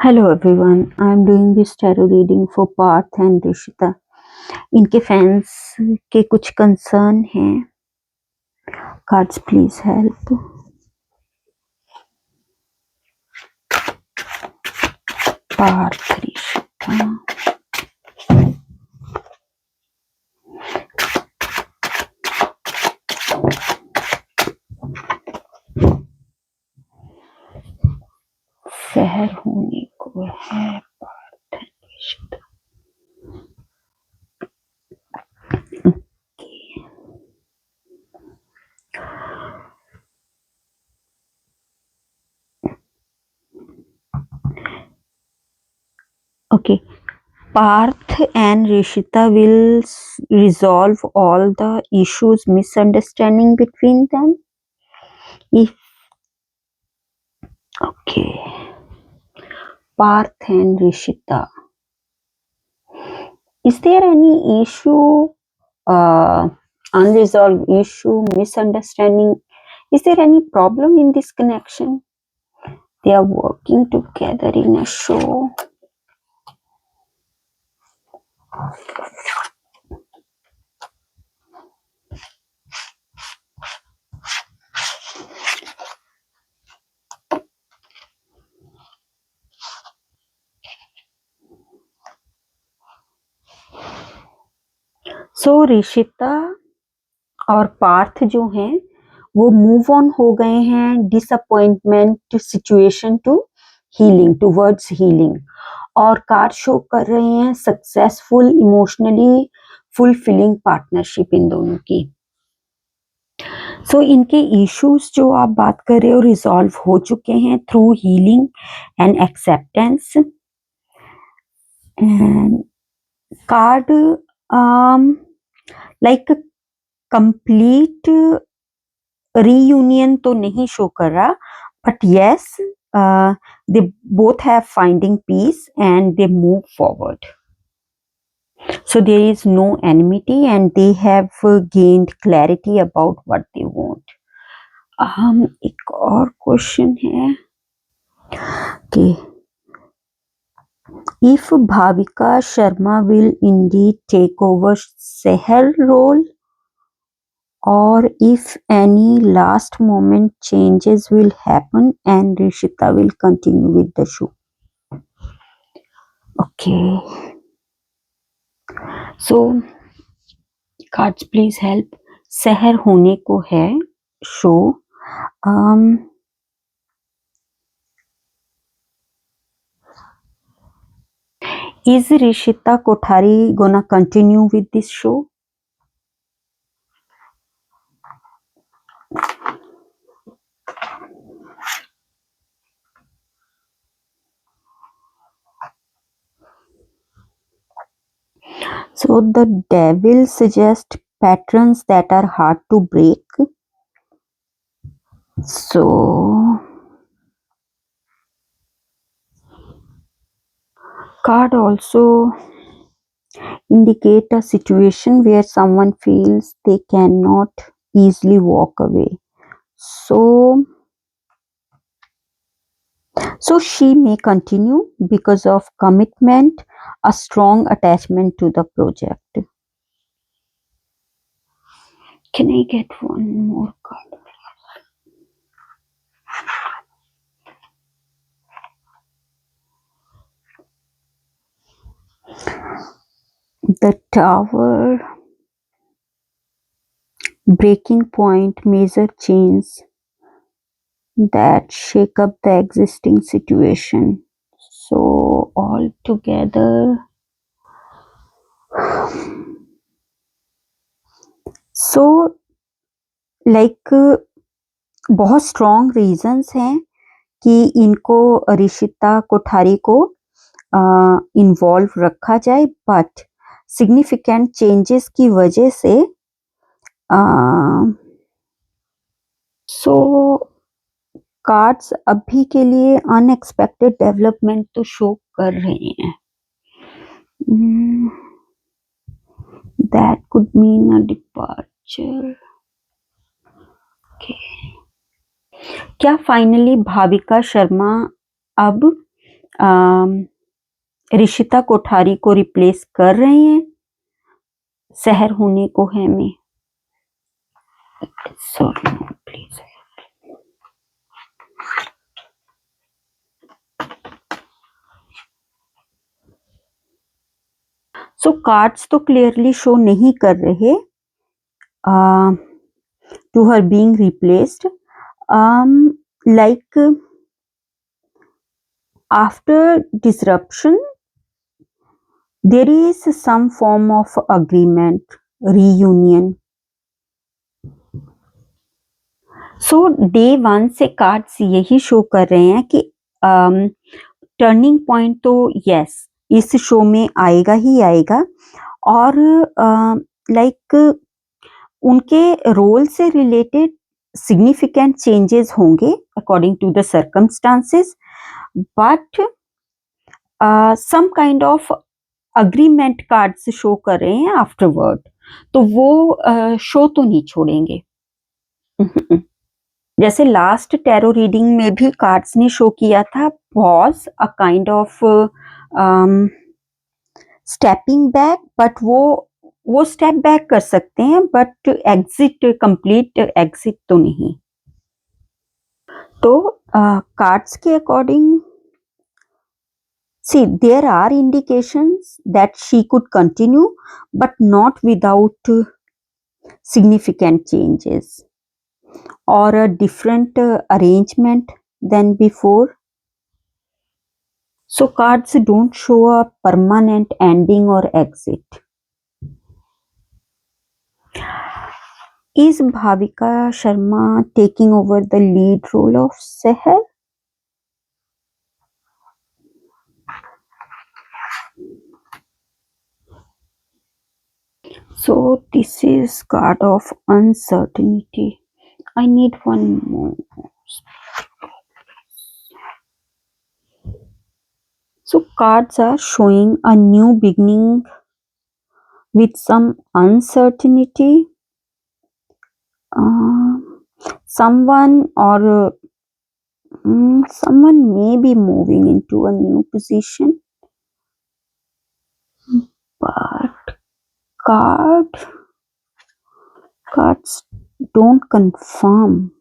Hello everyone, I'm doing this tarot reading for Parth and Rishita. इनके fans के कुछ concern हैं। Cards please help. Parth Rishita, शहर होने को है Parth and Rishita. Okay, Parth and Rishita will resolve all the issues, misunderstanding between them. If okay, Parth and Rishita, is there any issue, unresolved issue, misunderstanding? Is there any problem in this connection? They are working together in a show. So Rishita और पार्थ जो हैं वो move on हो गए हैं disappointment situation to healing, towards healing, और card show कर रहे हैं सक्सेसफुल इमोशनली फुलफिलिंग पार्टनरशिप इन दोनों की। सो इनके इश्यूज जो आप बात कर रहे हो रिजॉल्व हो चुके हैं through healing and acceptance. Card like complete reunion तो नहीं शो कर रहा, but yes they both have finding peace and they move forward. So there is no enmity and they have gained clarity about what they want. एक और question है कि if Bhavika Sharma will indeed take over Seher role, or if any last moment changes will happen and Rishita will continue with the show. Okay, so cards please help. Seher होने को है show. Is Rishita Kothari gonna continue with this show? So the devil suggests patterns that are hard to break. So card also indicate a situation where someone feels they cannot easily walk away. So she may continue because of commitment, a strong attachment to the project. Can I get one more card? The Tower, breaking point, major change that shake up the existing situation. So all together, so like बहुत strong reasons हैं कि इनको रिशिता कोठारी को involve रखा जाए, but significant changes की वजह से सो कार्ड्स अभी के लिए अनएक्सपेक्टेड डेवलपमेंट तो शो कर रहे हैं। That could mean a departure. क्या फाइनली भाविका शर्मा अब ऋषिता कोठारी को रिप्लेस कर रहे हैं सहर होने को है में। Sorry please. सो कार्ड्स तो क्लियरली शो नहीं कर रहे to her being replaced, like after disruption there is some form of agreement, reunion. So day 1 से कार्ड्स यही शो कर रहे हैं कि टर्निंग पॉइंट तो यस इस शो में आएगा ही आएगा, और लाइक उनके रोल से रिलेटेड सिग्निफिकेंट चेंजेस होंगे according to the circumstances, but some kind of agreement cards show कर रहे हैं आफ्टरवर्ड, तो वो शो तो नहीं छोड़ेंगे। जैसे लास्ट टैरो रीडिंग में भी कार्ड्स ने शो किया था pause, a kind of stepping back, but वो स्टेप बैक कर सकते हैं बट एग्जिट, कंप्लीट एग्जिट तो नहीं। तो कार्ड्स के according see there are indications that she could continue but not without significant changes or a different arrangement than before. So cards don't show a permanent ending or exit. Is Bhavika Sharma taking over the lead role of Seher? So this is card of uncertainty. I need one more. So cards are showing a new beginning with some uncertainty. Someone may be moving into a new position, but cards don't confirm.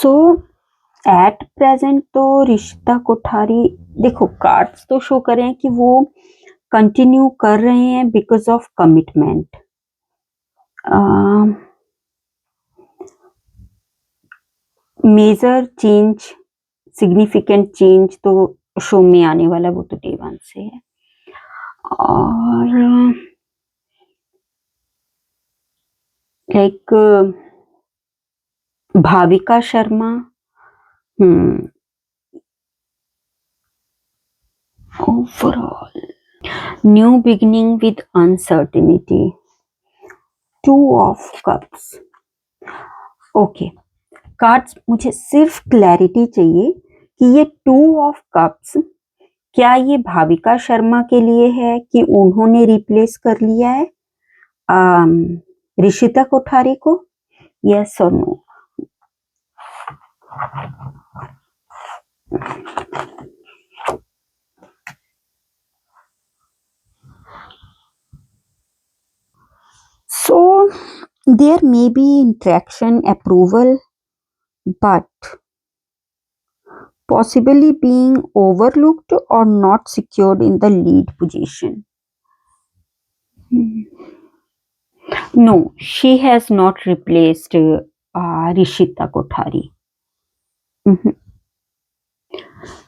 So at present तो रिश्ता कोठारी, देखो cards तो show कर रहे हैं कि वो continue कर रहे हैं because of commitment. Major change, significant change तो शो में आने वाला वो तो डे 1 से है। और like Bhavika Sharma, overall new beginning with uncertainty, 2 of cups. Okay cards, मुझे सिर्फ क्लैरिटी चाहिए कि ये 2 ऑफ कप्स क्या ये भाविका शर्मा के लिए है कि उन्होंने रिप्लेस कर लिया है ऋषिता कोठारी को, यस और no. So there may be interaction, approval, but possibly being overlooked or not secured in the lead position. No, she has not replaced Rishita Kothari.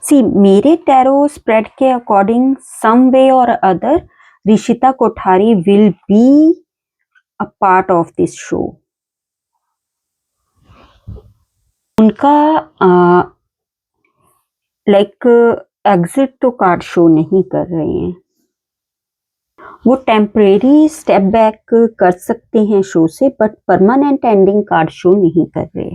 See, मेरे टैरो स्प्रेड के according some way or other Rishita Kothari will be a part of this show. उनका like exit तो card show नहीं कर रहे हैं, वो temporary step back कर सकते हैं शो से but permanent ending card show नहीं कर रहे।